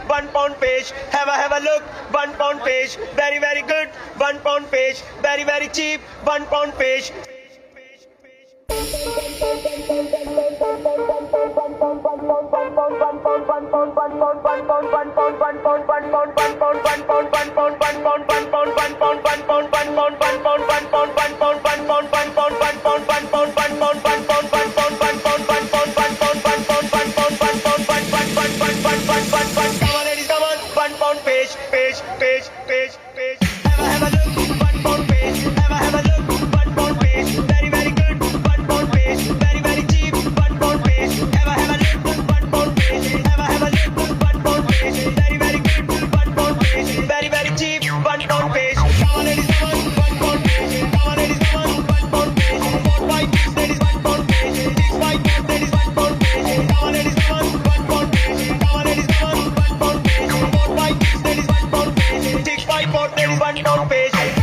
£1 page. Have a look, £1 page. Very, very good, £1 page. Very, very cheap, £1 page. Page. Have a look, £1 page. Have a look, £1 page. Very, very good, £1 page. Very, very cheap, £1 page. Have a look, £1 page. Have a look, £1 page. Very, very good, £1 page. Very, very cheap, £1 page. Come on, ladies, come on, £1 page. Come on, ladies, come on, £1 page. 4, 5, 6, ladies, £1 page. 6, 5, 4, ladies, £1 page. Come on, ladies, come on, £1 page. Come on, ladies, come on, £1 page. 4, 5, 6, ladies, £1 page. 6, 5, 4, ladies, £1 page.